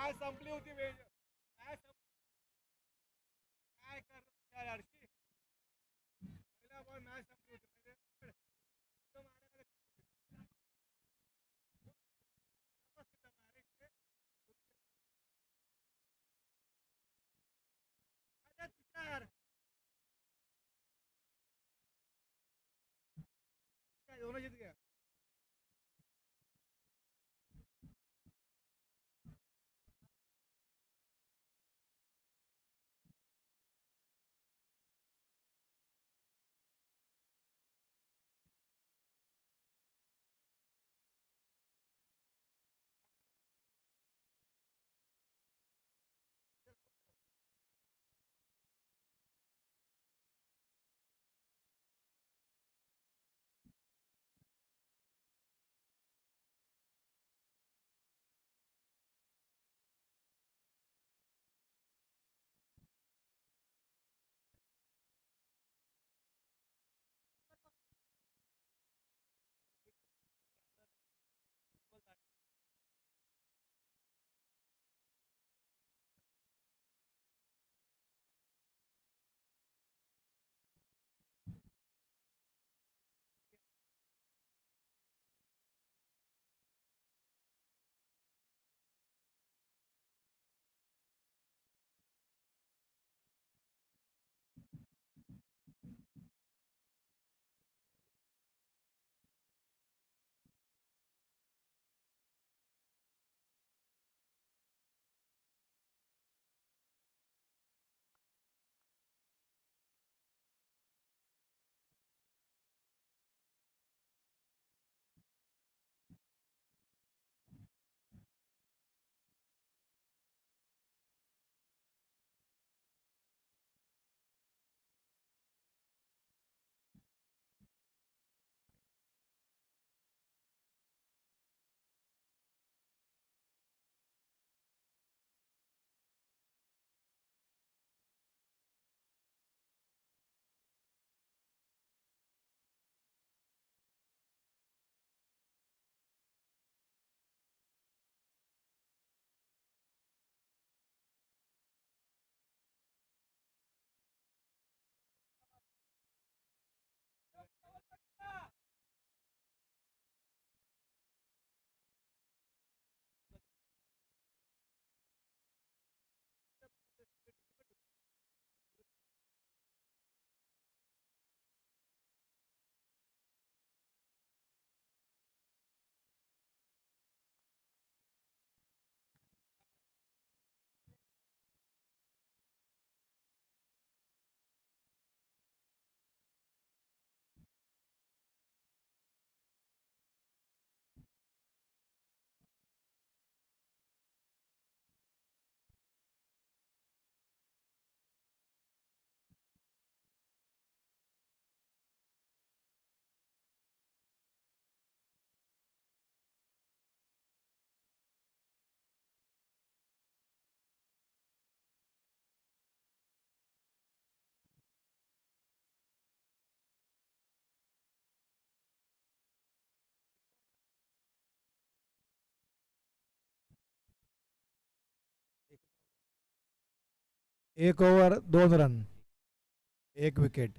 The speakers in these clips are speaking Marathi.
काय संपली होती वेळ काय काय कर हर्षी पहिला बॉल मॅच संपली होती माहिती तुषार दोनों जीत गया. एक ओव्हर 2 रन, एक विकेट.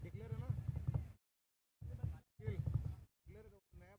डिक्लेअर है ना डिक्लेअर नया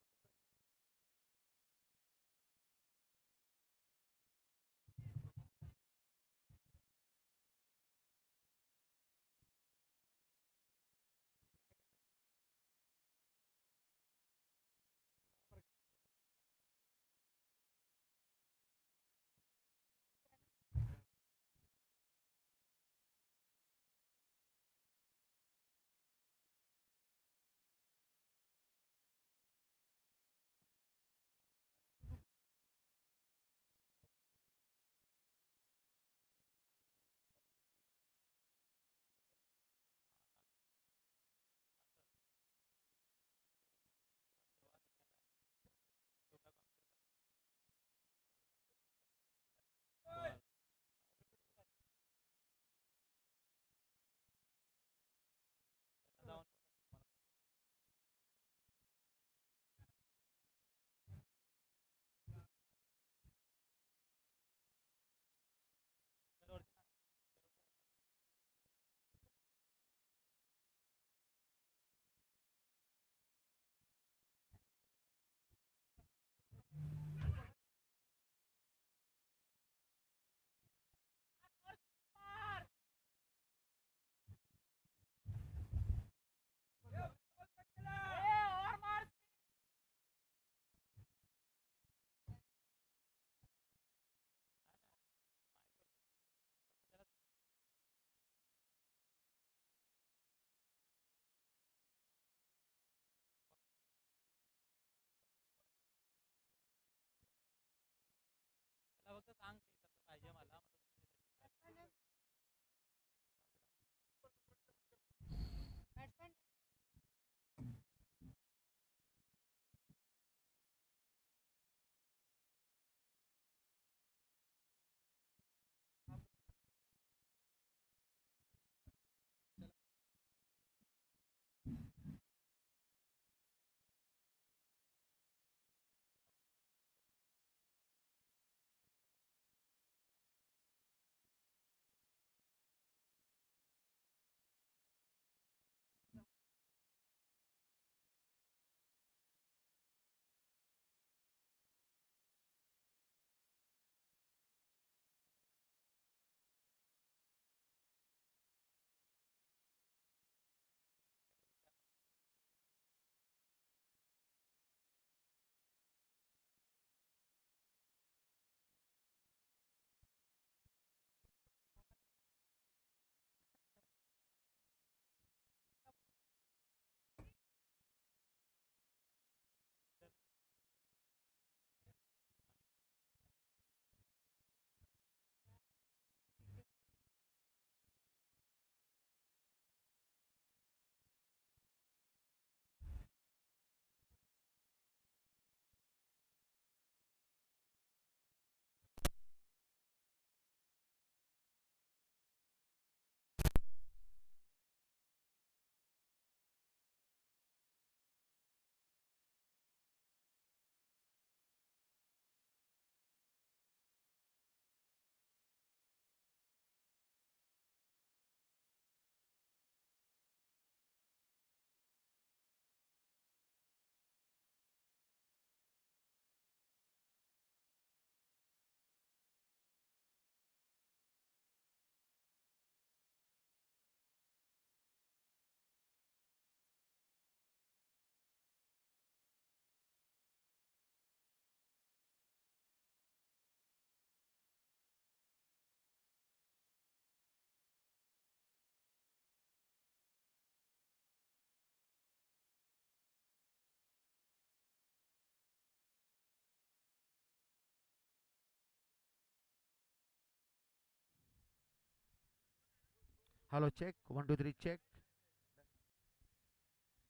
हेलो चेक 1 2 3 चेक.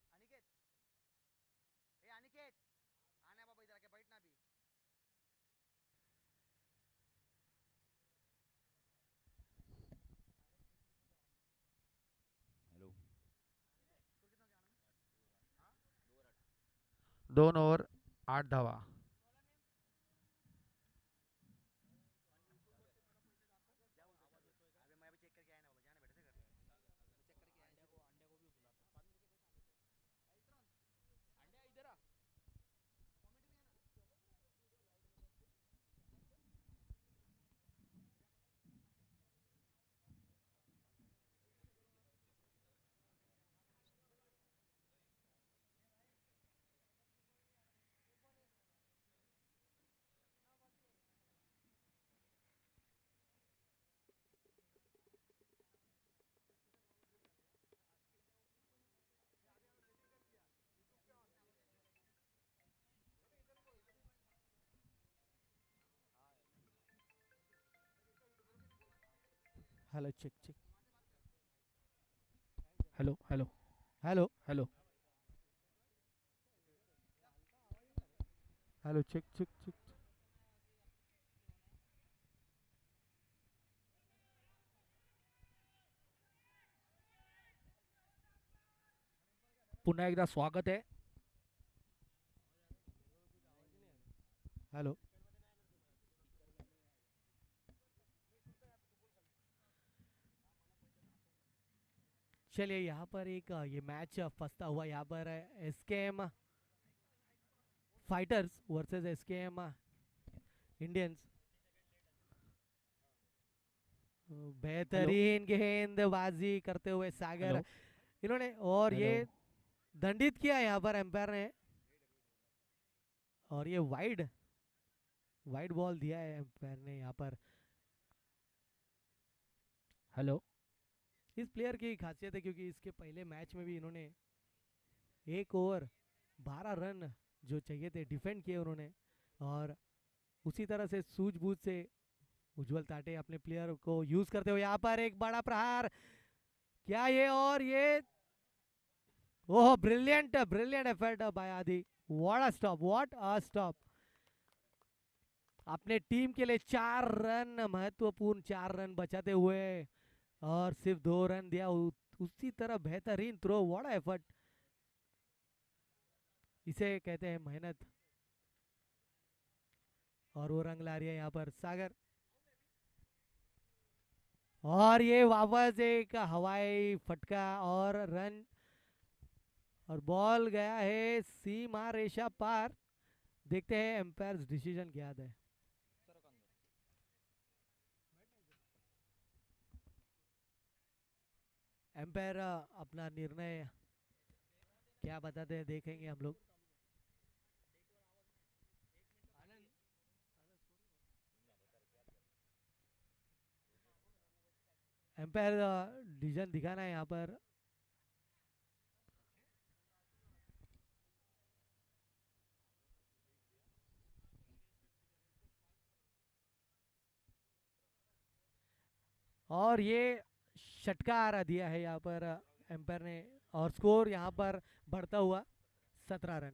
अनिकेत ए अनिकेत आना बाबा इधर आके बैठना भी. हेलो. स्कोर कितना क्या आनंद? हाँ 2 रन. 2 ओव्हर 8 धावा. अबे मैं अभी चेक करके आया ना बाबा. जाना बेटा से कर. मैं चेक करके आया. अंडे को भी बुलाता. 5 मिनट के बैठा. एल्ट्रॉन अंडे इधर आ. कमेंट भी है ना. Hello check check. Hello hello hello hello hello check check check. पुन्हा एकदा स्वागत आहे. हेलो. चलिए यहाँ पर एक ये मैच फंसता हुआ यहाँ पर SKM fighters versus SKM Indians. बेहतरीन गेंदबाजी करते हुए सागर हेलो. इन्होंने और ये हेलो. दंडित किया यहाँ पर एम्पायर ने. और ये वाइड वाइड बॉल दिया है एम्पायर ने यहाँ पर. हेलो. इस प्लेयर की खासियत है क्योंकि इसके पहले मैच में भी इन्होंने 1 ओवर 12 रन जो चाहिए थे डिफेंड किए उन्होंने. और उसी तरह से सूझबूझ से उज्जवल ताटे अपने प्लेयर को यूज करते हुए यहाँ पर एक बड़ा प्रहार. क्या ये और ये oh brilliant brilliant effort by Adi. What a stop what a stop. अपने टीम के लिए 4 रन महत्वपूर्ण 4 रन बचाते हुए और सिर्फ 2 रन दिया. उसी तरह बेहतरीन थ्रो. What a effort. इसे कहते हैं मेहनत. और वो रंग ला रही है यहाँ पर सागर. और ये वापस एक हवाई फटका और रन. और बॉल गया है सीमा रेखा पार. देखते हैं एम्पायर डिसीजन क्या है. एम्पायर अपना निर्णय क्या बताते हैं देखेंगे हम लोग. एम्पायर डिसीजन दिखाना है यहाँ पर. और ये षटकार दिया है यहाँ पर एम्पायर ने. और स्कोर यहाँ पर बढ़ता हुआ 17 रन.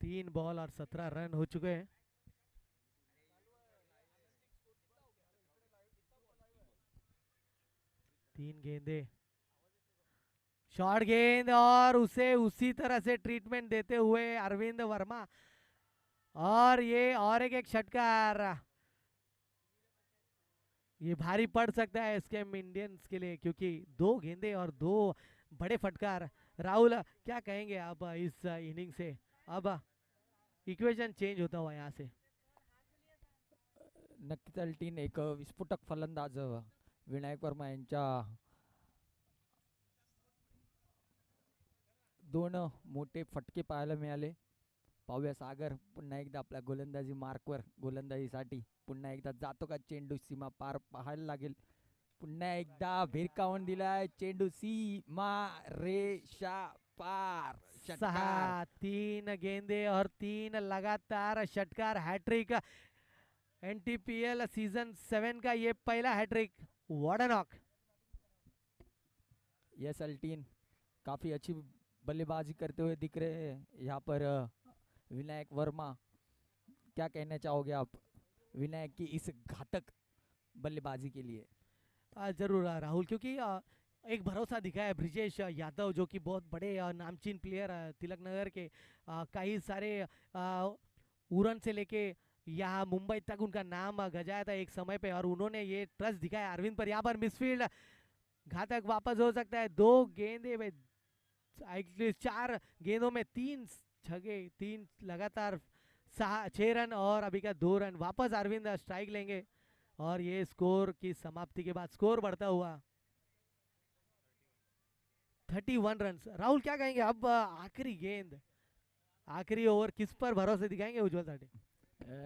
3 बॉल और 17 रन हो चुके हैं. तीन गेंदे शॉर्ट गेंद और उसे उसी तरह से ट्रीटमेंट देते हुए अरविंद वर्मा. और ये और एक षटकार. ये भारी पड़ सकता है एसकेएम इंडियंस के लिए क्योंकि 2 गेंदे और 2 बड़े फटकार. राहुल क्या कहेंगे आप इस इनिंग से. अब इक्वेशन चेंज होता हुआ यहाँ से. नक्कीच अल्टीन एक विस्फोटक फलंदाज विनायक वर्मा यांच्या 2 मोठे फटके पाहायला मिळाले. पाहूया सागर पुन्हा एकदा आपल्या गोलंदाजी मार्कवर गोलंदाजीसाठी पुन्हा एकदा जातो का चेंडू सीमा पार पाहायला लागेल. पुन्हा एकदा भिरकावून दिलाय चेंडू सीमा रेषा पार. षटकार. 3 गेंदे और 3 लगातार षटकार हैट्रिक. एनटीपीएल सीजन 7 का ये पहला hat trick, what a knock. Yes अल्टीन काफ़ी अच्छी बल्लेबाजी करते हुए दिख रहे हैं यहाँ पर विनायक वर्मा। क्या कहना चाहोगे आप विनायक की इस घातक बल्लेबाजी के लिए? जरूर राहुल, क्योंकि एक भरोसा दिखाया है ब्रिजेश यादव, जो कि बहुत बड़े नामचीन प्लेयर तिलक नगर के, कई सारे उड़न से लेके यहाँ मुंबई तक उनका नाम गजाया था एक समय पे, और उन्होंने ये ट्रस्ट दिखाया अरविंद पर। यहाँ पर मिसफील्ड, घातक वापस हो सकता है। 2 गेंदे में एटलीस्ट 4 गेंदों में 3 छगे, 3 लगातार 6 रन, और अभी का 2 रन। वापस अरविंद स्ट्राइक लेंगे और ये स्कोर की समाप्ति के बाद स्कोर बढ़ता हुआ 31 रन। राहुल क्या कहेंगे अब आखिरी गेंद, आखिरी ओव्हर किस पर भरोसे दिखाएंगे उज्ज्वल साठी?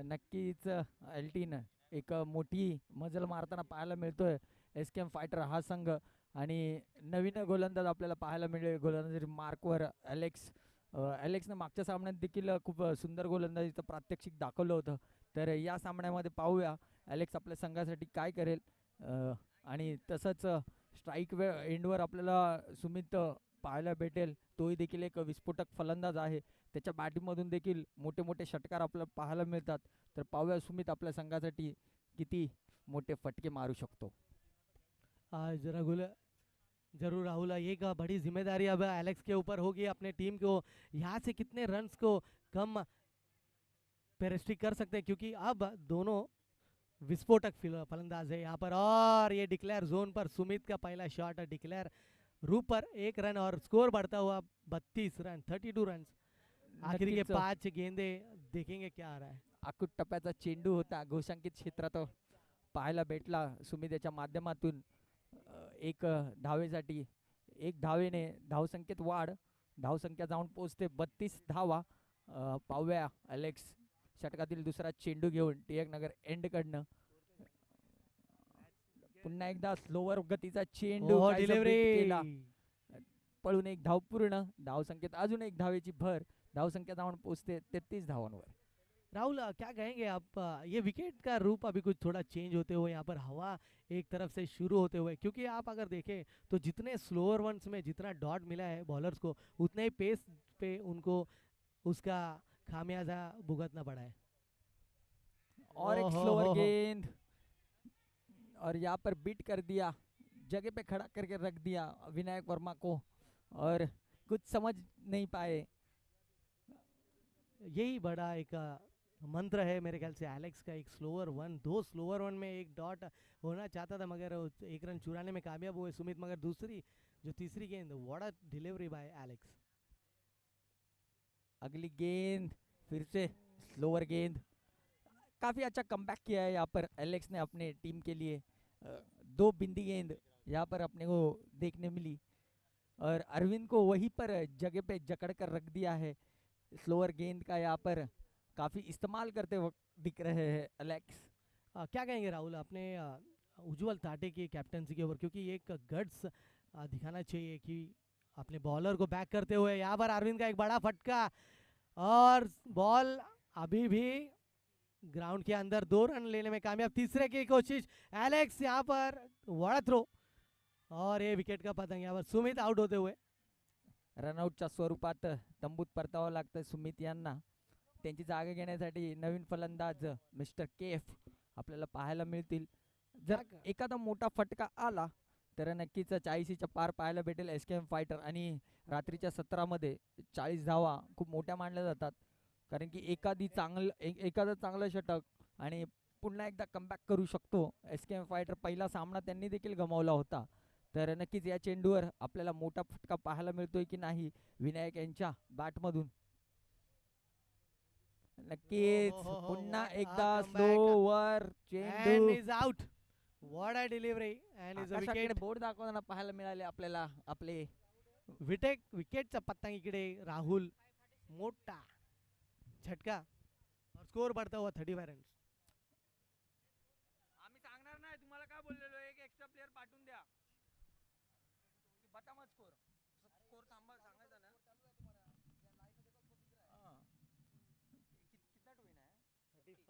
नक्कीच अल्टीन एक मोठी मजल मारताना पाहायला मिळतोय एसकेएम फायटर हा संघ, आणि नवीन गोलंदाज आपल्याला पाहायला मिळेल गोलंदाजी मार्कवर ॲलेक्सने मागच्या सामन्यात देखील खूप सुंदर गोलंदाजीचं प्रात्यक्षिक दाखवलं होतं. तर या सामन्यामध्ये पाहूया ॲलेक्स आपल्या संघासाठी काय करेल. आणि तसंच स्ट्राईक एंडवर आपल्याला सुमित पाहायला भेटेल. तोही देखील एक विस्फोटक फलंदाज आहे. त्याच्या बॅटिंगमधून देखील मोठे मोठे षटकार आपल्याला पाहायला मिळतात. तर पाहूया सुमित आपल्या संघासाठी किती मोठे फटके मारू शकतो. जरूर राहुल, एक बड़ी जिम्मेदारी अब एलेक्स के ऊपर होगी अपने टीम को यहाँ से कितने रन्स को कम पे रेस्ट्रिक्ट कर सकते हैं, क्योंकि अब दोनों विस्फोटक फलंदाज है यहाँ पर। और ये डिक्लेयर जोन पर सुमित का पहला शॉट डिक्लेयर रू पर 1 रन, और स्कोर बढ़ता हुआ 32 रन, 32 रन। आखिरी के 5 गेंदे देखेंगे क्या आ रहा है। आकुट टप्प्याचा चेंडू होता, घोषांकित क्षेत्रात पाहायला भेटला सुमित याच्या माध्यमातून. एक धावेसाठी 1 धावेने धावसंख्येत वाढ, धावसंख्या जाऊन पोहोचते 32 धावा. पाहूया अलेक्स षटकातील दुसरा चेंडू घेऊन टिळक नगर एंडकडनं. पुन्हा एकदा स्लोवर गतीचा चेंडू काहीसा beat केला. पळून 1 धाव पूर्ण, धावसंख्येत अजून 1 धावेची भर, धावसंख्या जाऊन पोहोचते 33 धावांवर. राहुल क्या कहेंगे आप, ये विकेट का रूप अभी कुछ थोड़ा चेंज होते हुए, यहाँ पर हवा एक तरफ से शुरू होते हुए, क्योंकि आप अगर देखें तो जितने स्लोअर वंस में जितना डॉट मिला है बॉलर्स को, उतने ही पेस पे उनको उसका खामियाजा भुगतना पड़ा है। और एक ओहो स्लोअर हो। गेंद, और यहाँ पर बीट कर दिया, जगह पे खड़ा करके रख दिया विनायक वर्मा को, और कुछ समझ नहीं पाए। यही बड़ा एक मंत्र है मेरे ख्याल से एलेक्स का। एक स्लोअर वन, 2 स्लोअर वन में 1 डॉट होना चाहता था, मगर 1 रन चुराने में कामयाब हुए सुमित। मगर तीसरी गेंद, what a delivery by Alex. अगली गेंद फिर से स्लोअर गेंद, काफी अच्छा कमबैक किया है यहाँ पर एलेक्स ने अपने टीम के लिए। 2 बिंदी गेंद यहाँ पर अपने को देखने मिली, और अरविंद को वहीं पर जगह पे जकड़ कर रख दिया है। स्लोअर गेंद का यहाँ पर काफी इस्तेमाल करते वक्त दिख रहे हैं एलेक्स। क्या कहेंगे राहुल अपने उज्जवल ताटे की कैप्टनसी के ऊपर, क्योंकि एक गट्स दिखाना चाहिए कि अपने बॉलर को बैक करते हुए। यहाँ पर अरविंद का एक बड़ा फटका, और बॉल अभी भी ग्राउंड के अंदर, 2 रन लेने में कामयाब। तीसरे की कोशिश एलेक्स, यहाँ पर बड़ा थ्रो, और ये विकेट का पतंग, यहाँ पर सुमित आउट होते हुए। रनआउटच्या स्वरूपात तंबूत परतावं लागतं सुमित यांना. त्यांची जागा घेण्यासाठी नवीन फलंदाज मिस्टर केफ आपल्याला पाहायला मिळतील. जर एखादा मोठा फटका आला तर नक्कीच 40च्या पार पाहायला भेटेल एसकेएम फायटर. आणि रात्रीच्या 17 मध्ये 40 धावा खूप मोठ्या मानल्या जातात, कारण की एखादं चांगलं षटक आणि पुन्हा एकदा कमबॅक करू शकतो एसकेएम फायटर. पहिला सामना त्यांनी देखील गमावला होता. तर नक्कीच या चेंडूवर आपल्याला मोठा फटका पाहायला मिळतोय की नाही विनायक यांच्या बॅटमधून. नक्कीच पुन्हा एकदा स्लोवर चेंडू, And is out. What a delivery, and is a आकाशाकडे wicket. Board दाखवताना पाहायला मिळाले आपल्याला आपले विकेटचा पतंग इकडे राहुल, मोठा झटका, और स्कोर बढ़ता हुआ 35 रन। आम्ही सांगणार नाही तुम्हाला काय बोललेलो, एक एक्स्ट्रा प्लेयर पाठवून द्या. बता मत स्कोर थांबा सांगायचा ना. हां. कितना टू विन है?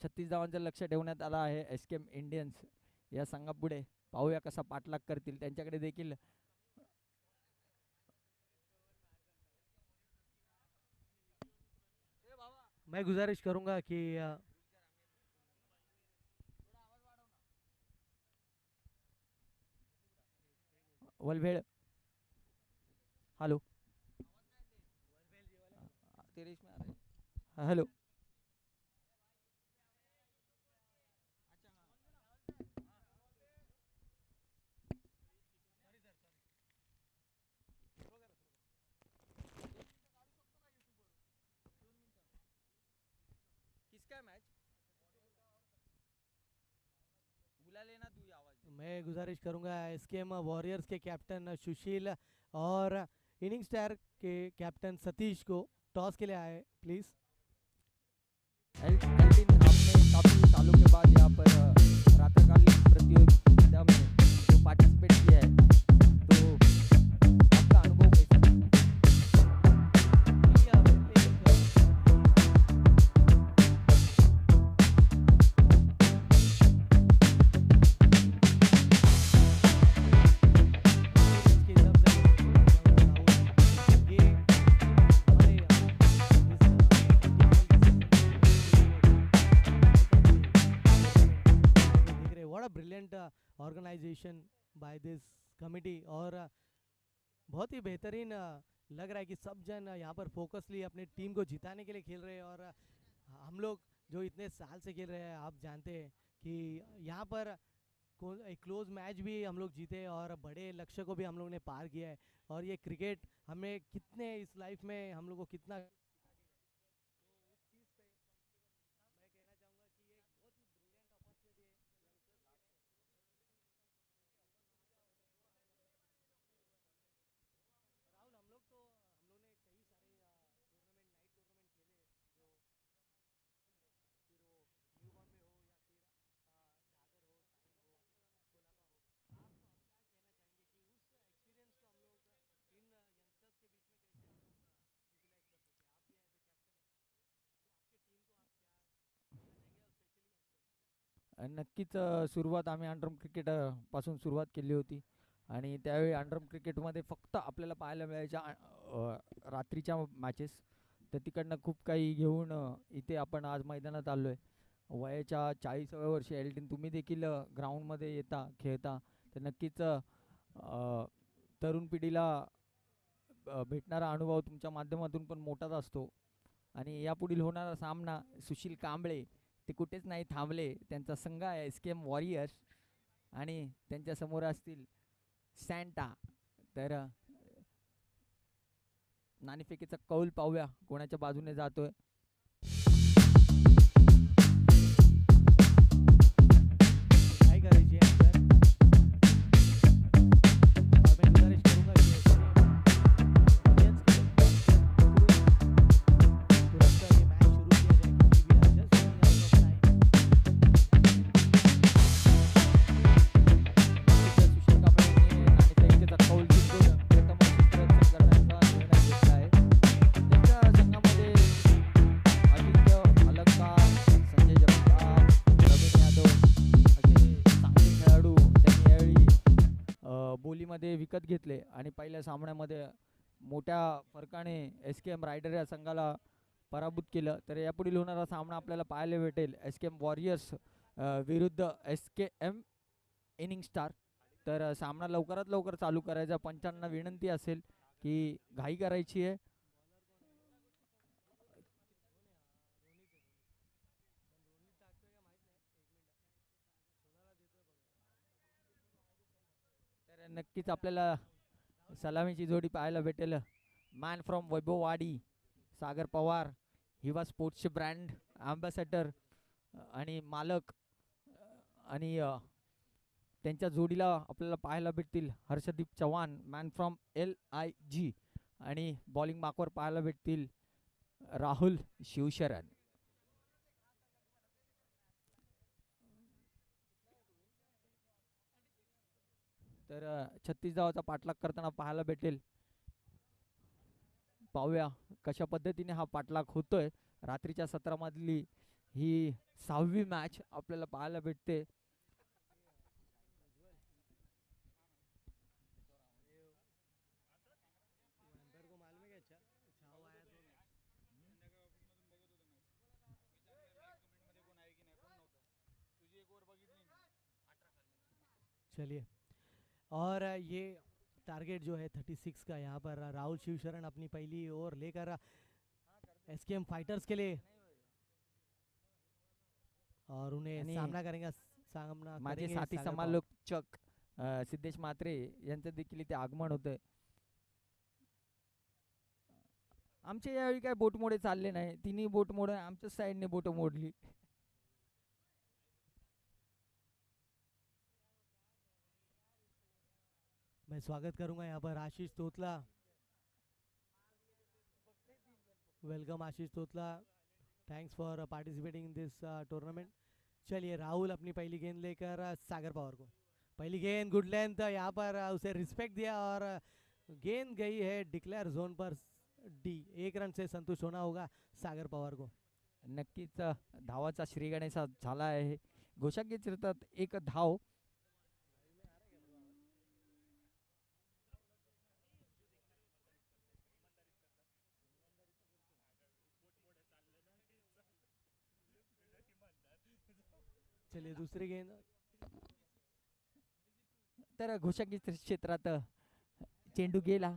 36 धावांचं लक्ष ठेवण्यात आलं आहे एसकेएम इंडियन्स या संघापुढे. पाहूया कसा पाठलाग करतील. त्यांच्याकडे देखील मैं गुजारिश करूंगा कि वलभेळ. हॅलो हॅलो किसका मैच बुला लेना तू ये आवाज. मैं गुजारिश करूंगा एसकेएम वॉरियर्स के कैप्टन सुशील और इनिंग स्टार के कैप्टन सतीश को टॉस के लिए आए प्लीज. एल्टिन आपने काफी सालों के बाद यहाँ पर रात्रिकालीन प्रतियोगिता में जो पार्टिसिपेट किया है, तो आपका अनुभव कैसा था? What a brilliant organization by this committee. और बहुत ही बेहतरीन लग रहा है कि सब जन यहाँ पर फोकसली अपने टीम को जिताने के लिए खेल रहे हैं. और हम लोग जो इतने साल से खेल रहे हैं, आप जानते हैं कि यहाँ पर एक क्लोज मैच भी हम लोग जीते और बड़े लक्ष्य को भी हम लोग ने पार किया है. और ये क्रिकेट हमें कितने इस लाइफ में हम लोग को कितना नक्कीच सुरुवात आम्ही अंडरम क्रिकेट पासून सुरुवात केली होती आणि त्यावेळी अंडरम क्रिकेटमध्ये फक्त आपल्याला पाहायला मिळायच्या रात्रीच्या मॅचेस. तर तिकडनं खूप काही घेऊन इथे आपण आज मैदानात आलो आहे. वयाच्या 40व्या वर्षी एल्टिन तुम्ही देखील ग्राउंडमध्ये येता खेळता, तर नक्कीच तरुण पिढीला भेटणारा अनुभव तुमच्या माध्यमातून पण मोठाच असतो. आणि यापुढील होणारा सामना सुशील कांबळे ते कुठेच नाही थांबले. त्यांचा संघ आहे एसकेएम वॉरियर्स आणि त्यांच्या समोर असतील सॅन्टा. तर नाणेफेकीचा कौल पाहूया कोणाच्या बाजूने जातोय. काय करायची आहे तर मैं गुजारिश करूंगा कि ऑडियंस के तुरंत ये मैच शुरू किया जाए क्योंकि we are just running out of time. Sushil कांबळेने नाणेफेकीचा कौल जिंकून प्रथम क्षेत्ररक्षण करण्याचा निर्णय घेतला आहे. त्यांच्या संघामध्ये आदित्य अलंकार, संजय जगताप, रवीन यादव असे चांगले खेळाडू त्यांनी यावेळी बोलीमध्ये विकत घेतले आणि पहिल्या सामन्यामध्ये मोठ्या फरकाने एसकेएम रायडर या संघाला पराभूत केलं. तर यापुढील होणारा सामना आपल्याला पाहायला भेटेल एसकेएम वॉरियर्स विरुद्ध एसकेएम इनिंग स्टार. तर सामना लवकरात लवकर चालू करायचा. पंचांना विनंती असेल की घाई करायची आहे. तर नक्कीच आपल्याला सलामीची जोडी पाहायला भेटेल. मॅन फ्रॉम वैभववाडी सागर पवार, हिवा स्पोर्ट्सचे ब्रँड ॲम्बॅसेडर आणि मालक. आणि त्यांच्या जोडीला आपल्याला पाहायला भेटतील Harshdeep Chavan man from LIG आणि बॉलिंग मार्कवर पाहायला भेटतील राहुल शिवशरण. तर 36 धावाचा पाठलाग करताना पाहायला भेटेल पाहूया कशा पद्धतीने हा पाठलाग होतोय. रात्रीच्या सत्रामधली ही 6वी मॅच आपल्याला पाहायला भेटते. अंदर को मालूम है क्या? छाव आया तो संध्याकाळी ऑफिसमधून बघत होतो मॅच. विचारलं लाईव्ह कमेंटमध्ये कोण आहे की नाही, कोण नव्हतं. तुझी एक ओव्हर बघितली मी. चलिए, और ये टारगेट जो है 36 का, यहाँ पर राहुल शिवशरण अपनी पहली ओवर लेकर एसकेएम फाइटर्स के लिए, और उन्हें आणि सामना सामना माझे करेंगे साथी सागर पवार. समालोचक सिद्धेश म्हात्रे यांचं देखील इथे आगमन होतंय. आमचे यावेळी काय बोट मोडे चालले नाही. तिन्ही बोट मोड आमच्याच साईडने बोट मोडली. मैं स्वागत करूंगा यहाँ पर Ashish Totla. Welcome Ashish Totla, thanks for participating in this tournament. चलिए, राहुल अपनी पहली गेंद लेकर सागर पवार को, पहली गेंद गुड लेंथ, यहाँ पर उसे रिस्पेक्ट दिया और गेंद गई है डिक्लेयर जोन पर डी. 1 रन से संतुष्ट होना होगा सागर पवार को. नक्कीच धावाचा श्रीगणेशा झाला आहे. घोषाकी चिरतात 1 धाव. चलिए, दूसरी गेंद, तर घोषाकी क्षेत्रात चेंडू गेला.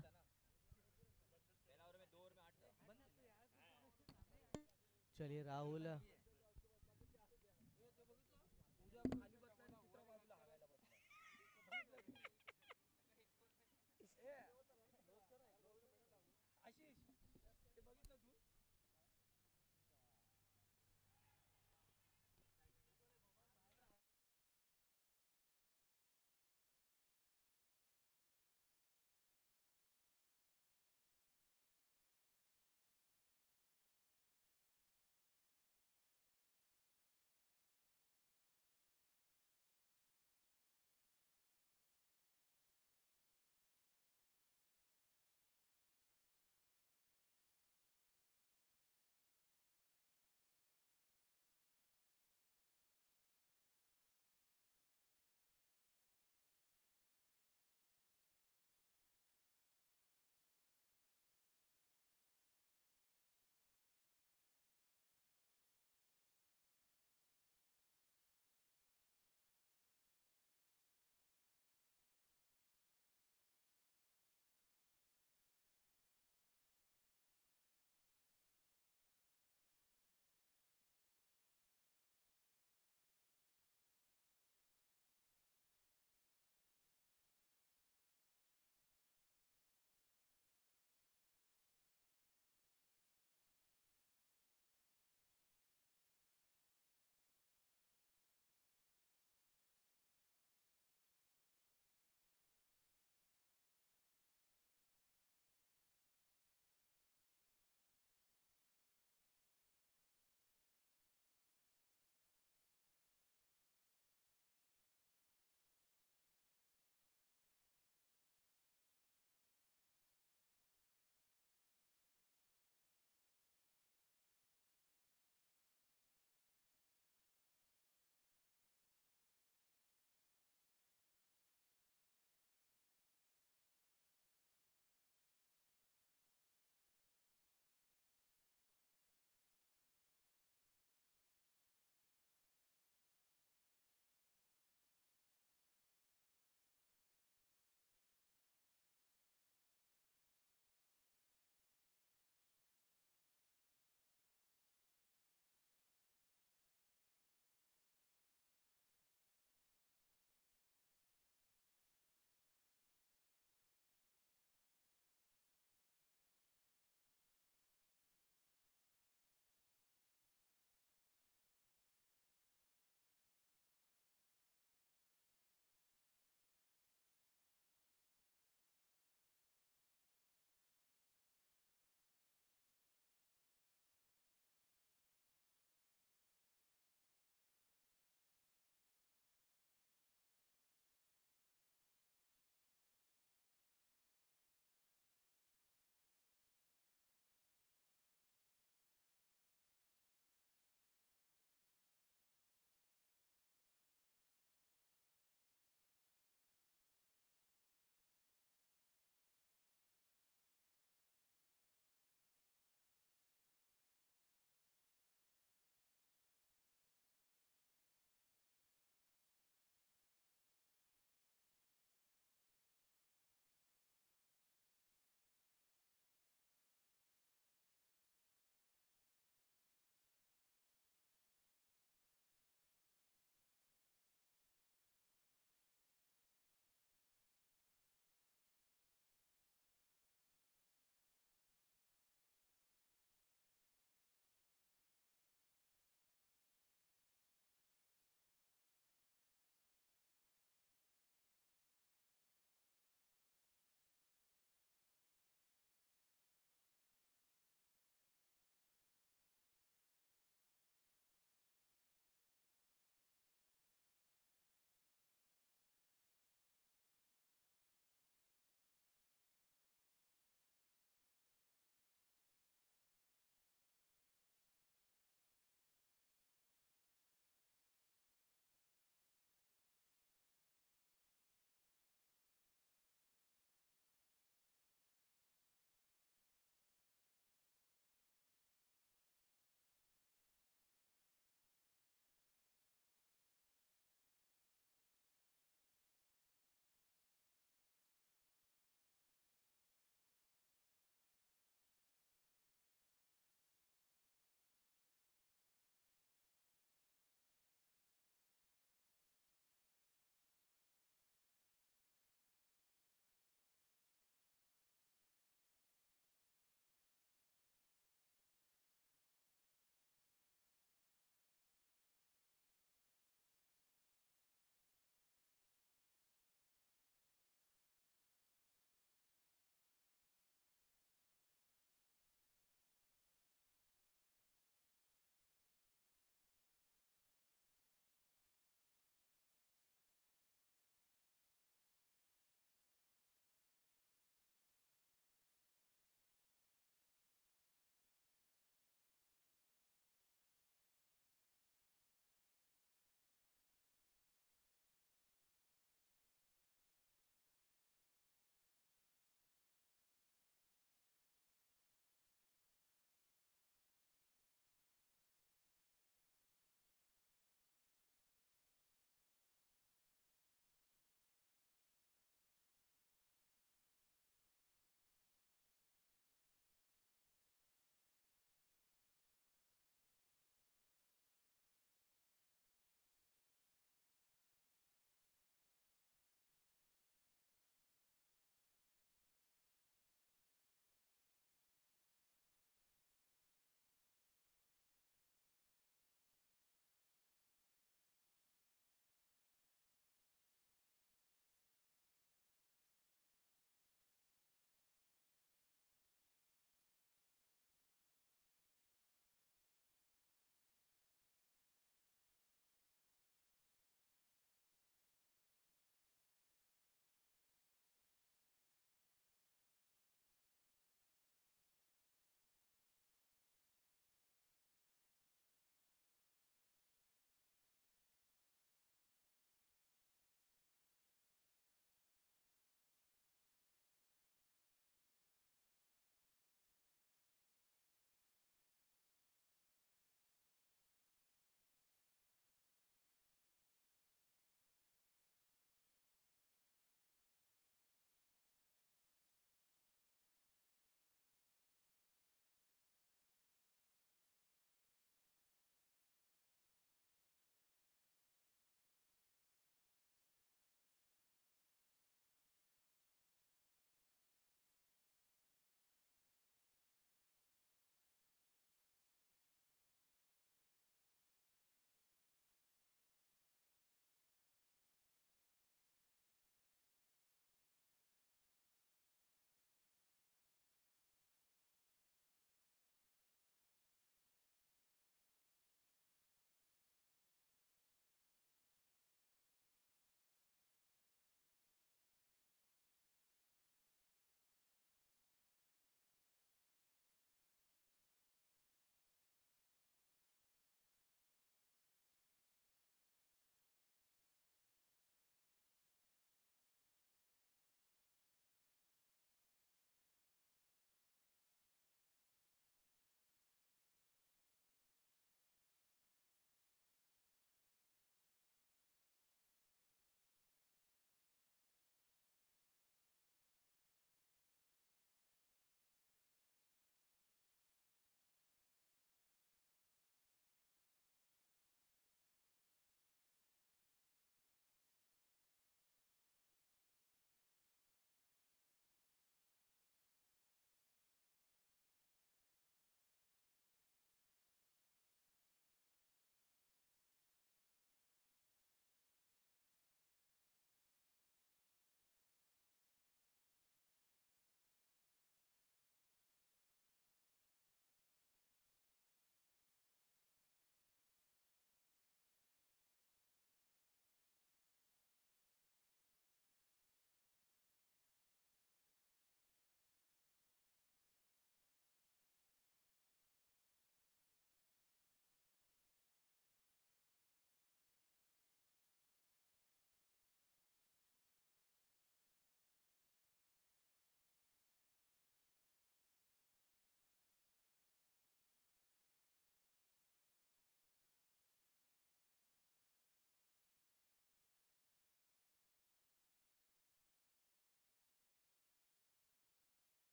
चलिए राहुल